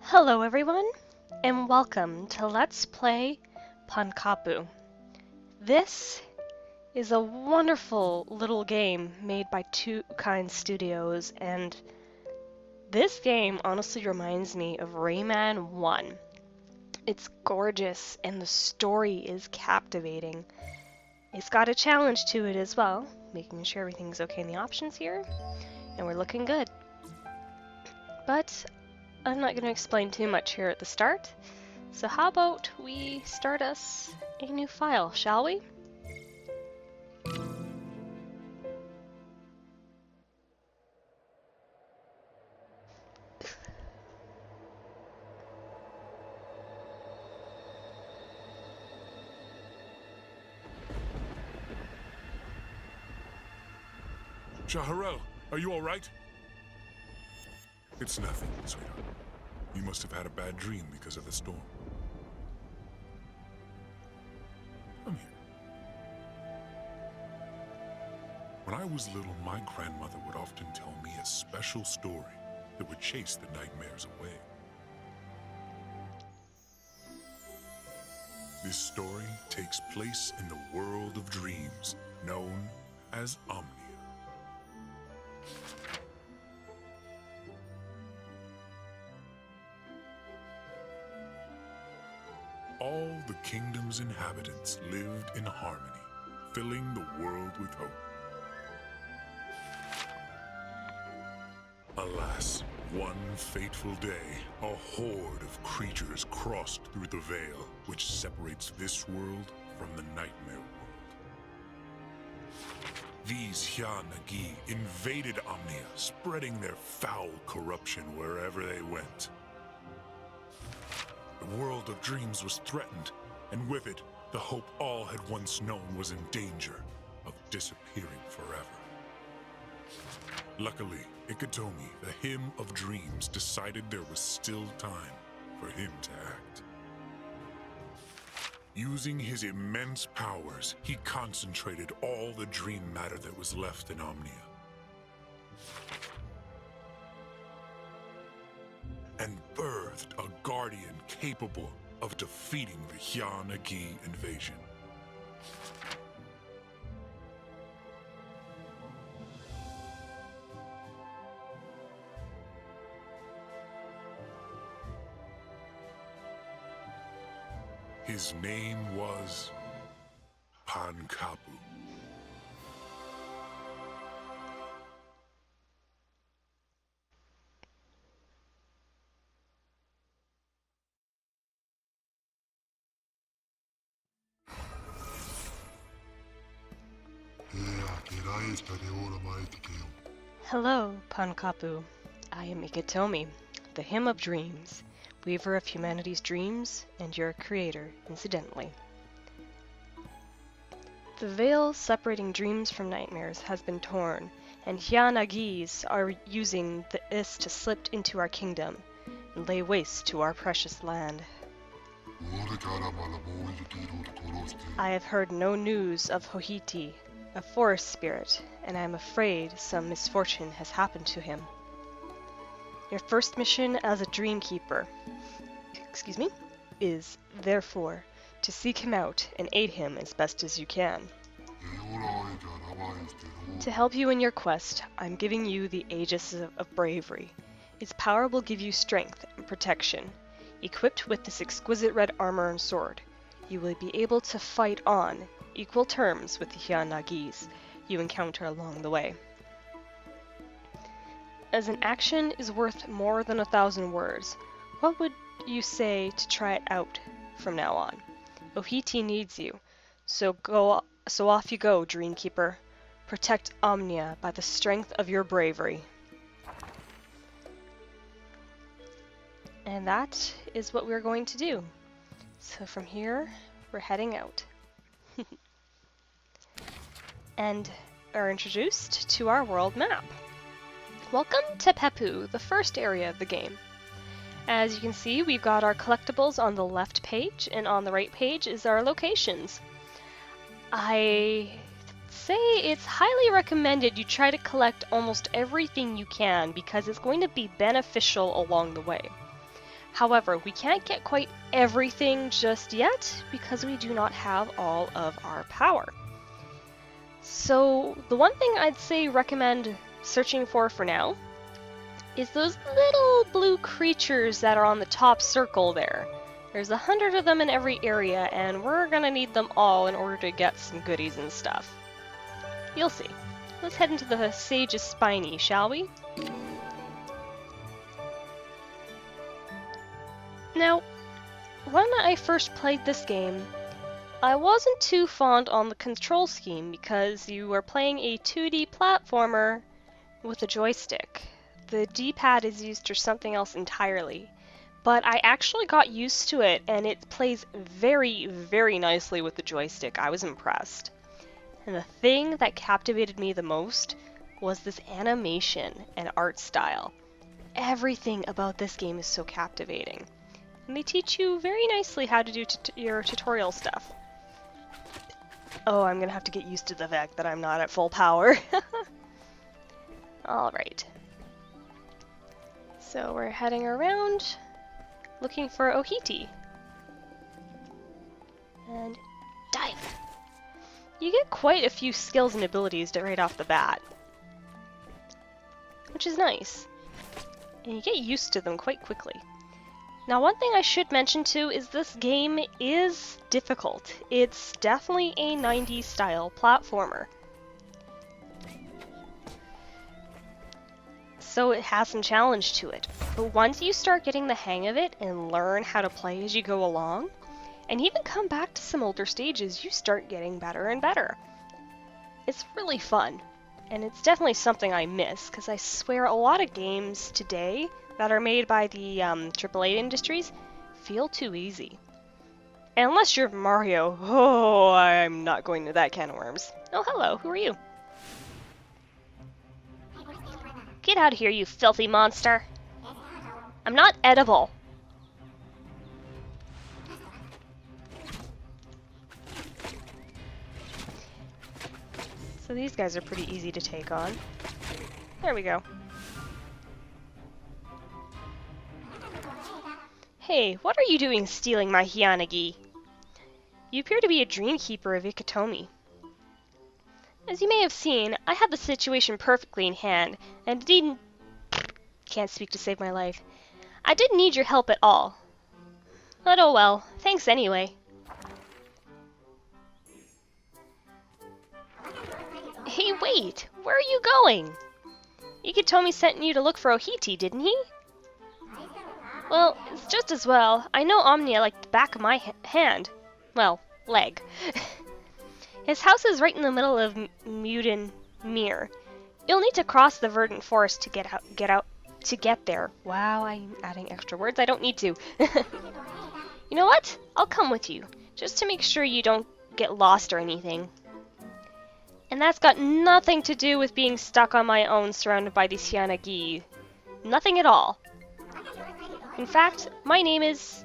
Hello everyone, and welcome to Let's Play Pankapu. This is a wonderful little game made by Two Kind Studios, and this game honestly reminds me of Rayman 1. It's gorgeous, and the story is captivating. It's got a challenge to it as well, making sure everything's okay in the options here, and we're looking good. But I'm not going to explain too much here at the start, so how about we start us a new file, shall we? Shaharel, are you all right? It's nothing, sweetheart. You must have had a bad dream because of the storm. Come here. When I was little, my grandmother would often tell me a special story that would chase the nightmares away. This story takes place in the world of dreams, known as Omnia. All the kingdom's inhabitants lived in harmony, filling the world with hope. Alas, one fateful day, a horde of creatures crossed through the veil, which separates this world from the nightmare world. These Hya-Nagi invaded Omnia, spreading their foul corruption wherever they went. The world of dreams was threatened, and with it, the hope all had once known was in danger of disappearing forever. Luckily, Ikitomi, the Hymn of Dreams, decided there was still time for him to act. Using his immense powers, he concentrated all the dream matter that was left in Omnia. And birthed a guardian capable of defeating the Hya-Nagi invasion. His name was Pankapu. Hello, Pankapu. I am Ikitomi, the Hymn of Dreams, weaver of humanity's dreams, and your creator, incidentally. The veil separating dreams from nightmares has been torn, and Hya-Nagis are using this to slip into our kingdom and lay waste to our precious land. I have heard no news of Hohiti, a forest spirit, and I am afraid some misfortune has happened to him. Your first mission as a Dreamkeeper, is, therefore, to seek him out and aid him as best as you can. To help you in your quest, I'm giving you the Aegis of Bravery. Its power will give you strength and protection. Equipped with this exquisite red armor and sword, you will be able to fight on equal terms with the Hya-Nagis you encounter along the way. As an action is worth more than 1,000 words, what would you say to try it out from now on? Ohiti needs you, so off you go, Dreamkeeper. Protect Omnia by the strength of your bravery. And that is what we're going to do. So from here, we're heading out. And are introduced to our world map. Welcome to Pepu, the first area of the game. As you can see, we've got our collectibles on the left page, and on the right page is our locations. I say it's highly recommended you try to collect almost everything you can because it's going to be beneficial along the way. However, we can't get quite everything just yet because we do not have all of our power. So the one thing I'd say recommend searching for now is those little blue creatures that are on the top circle there. There's 100 of them in every area, and we're gonna need them all in order to get some goodies and stuff. You'll see. Let's head into the Sage's Spiny, shall we? Now, when I first played this game, I wasn't too fond on the control scheme because you were playing a 2D platformer with a joystick. The D-pad is used for something else entirely. But I actually got used to it, and it plays very, very nicely with the joystick. I was impressed. And the thing that captivated me the most was this animation and art style. Everything about this game is so captivating. And they teach you very nicely how to do your tutorial stuff. Oh, I'm gonna have to get used to the fact that I'm not at full power. Alright. So we're heading around, looking for Ohiti. And dive! You get quite a few skills and abilities right off the bat, which is nice. And you get used to them quite quickly. Now, one thing I should mention too is this game is difficult. It's definitely a 90s style platformer. So it has some challenge to it. But once you start getting the hang of it and learn how to play as you go along, and even come back to some older stages, you start getting better and better. It's really fun. And it's definitely something I miss, because I swear a lot of games today that are made by the AAA industries feel too easy. And unless you're Mario, oh, I'm not going to that can of worms. Oh, hello, who are you? Get out of here, you filthy monster. I'm not edible. So these guys are pretty easy to take on. There we go. Hey, what are you doing stealing my Hyanagi? You appear to be a Dreamkeeper of Ikitomi. As you may have seen, I had the situation perfectly in hand, and didn't... Can't speak to save my life. I didn't need your help at all. But oh well, thanks anyway. Hey, wait! Where are you going? Ikitomi sent you to look for Ohiti, didn't he? Well, it's just as well. I know Omnia like the back of my hand. Well, leg. His house is right in the middle of Muden Mere. You'll need to cross the verdant forest to get there. Wow, I'm adding extra words. I don't need to. You know what? I'll come with you, just to make sure you don't get lost or anything. And that's got nothing to do with being stuck on my own surrounded by these Hyanagi. Nothing at all. In fact, my name is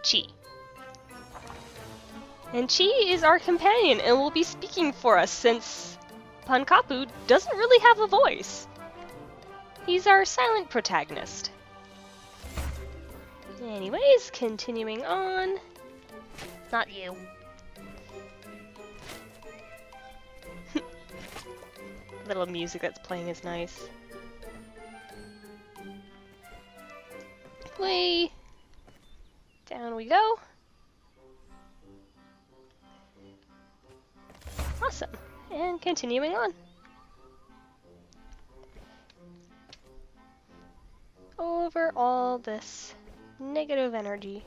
Chi. And Chi is our companion and will be speaking for us since Pankapu doesn't really have a voice. He's our silent protagonist. Anyways, continuing on. Not you. Little music that's playing is nice. Way down we go. Awesome. And continuing on. Over all this negative energy.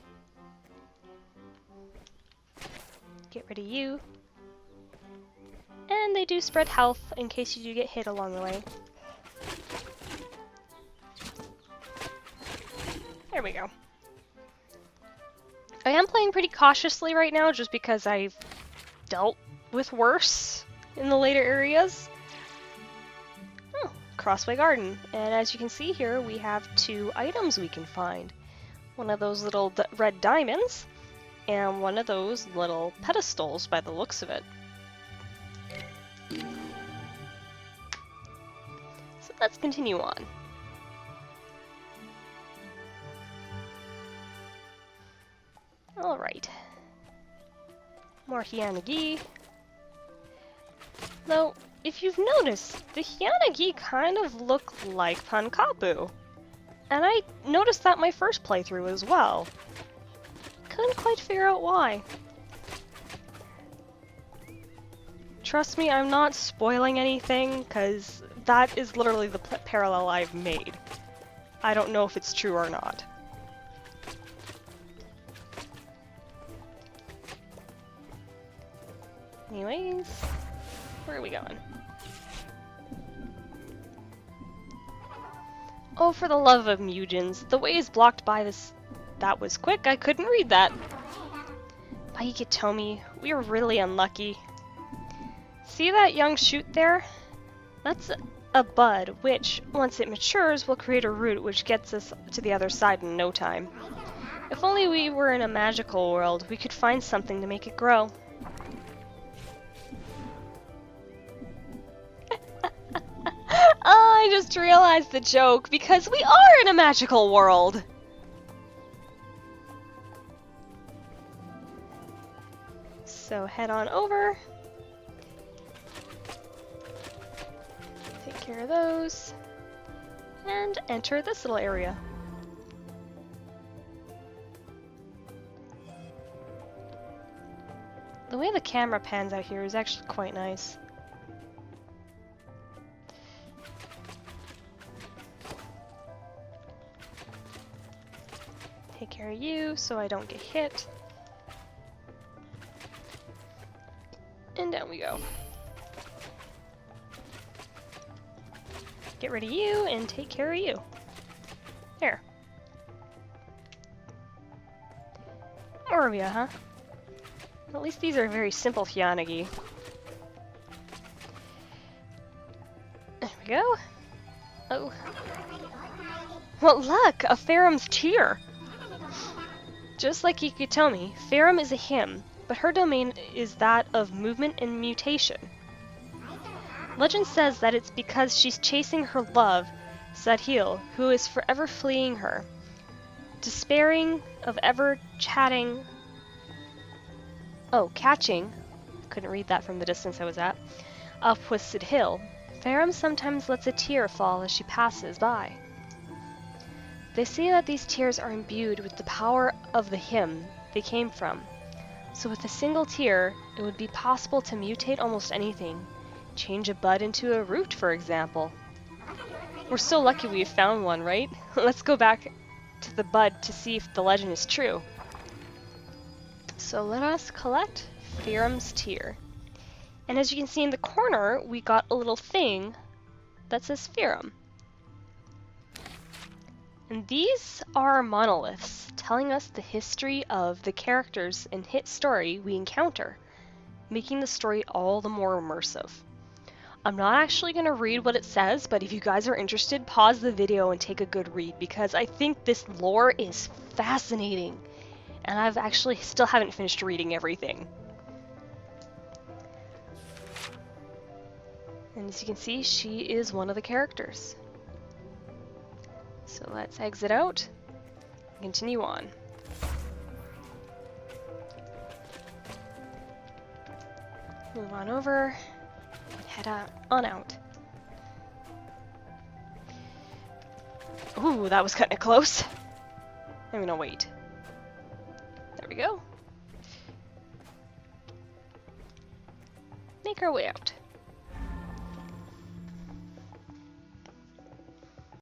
Get rid of you. And they do spread health in case you do get hit along the way. There we go. I am playing pretty cautiously right now just because I've dealt with worse in the later areas. Oh, Crossway Garden. And as you can see here, we have 2 items we can find. One of those little red diamonds, and one of those little pedestals by the looks of it. So let's continue on. More Hyanagi. Though, if you've noticed, the Hyanagi kind of look like Pankapu. And I noticed that my first playthrough as well. Couldn't quite figure out why. Trust me, I'm not spoiling anything, because that is literally the parallel I've made. I don't know if it's true or not. Anyways, where are we going? Oh, for the love of Mugens, the way is blocked by this. That was quick, I couldn't read that. Baikitomi, we are really unlucky. See that young shoot there? That's a bud, which, once it matures, will create a root which gets us to the other side in no time. If only we were in a magical world, we could find something to make it grow. Oh, I just realized the joke, because we are in a magical world! So head on over. Take care of those. And enter this little area. The way the camera pans out here is actually quite nice. Take care of you so I don't get hit. And down we go. Get rid of you and take care of you. There. More of ya, huh? At least these are very simple Hyanagi. There we go. Oh. Well, look! A Pharum's tear! Just like Ikitomi, Pharum is a hymn, but her domain is that of movement and mutation. Legend says that it's because she's chasing her love, Zadhil, who is forever fleeing her, despairing of ever catching, couldn't read that from the distance I was at, up with Zadhil. Pharum sometimes lets a tear fall as she passes by. They say that these tears are imbued with the power of the hymn they came from. So with a single tear, it would be possible to mutate almost anything. Change a bud into a root, for example. We're so lucky we found one, right? Let's go back to the bud to see if the legend is true. So let us collect Pharum's tear. And as you can see in the corner, we got a little thing that says Pharum. And these are monoliths, telling us the history of the characters and hit story we encounter, making the story all the more immersive. I'm not actually going to read what it says, but if you guys are interested, pause the video and take a good read, because I think this lore is fascinating, and I've actually still haven't finished reading everything. And as you can see, she is one of the characters. So let's exit out and continue on. Move on over and head on out. Ooh, that was kind of close. I'm gonna wait. There we go. Make our way out.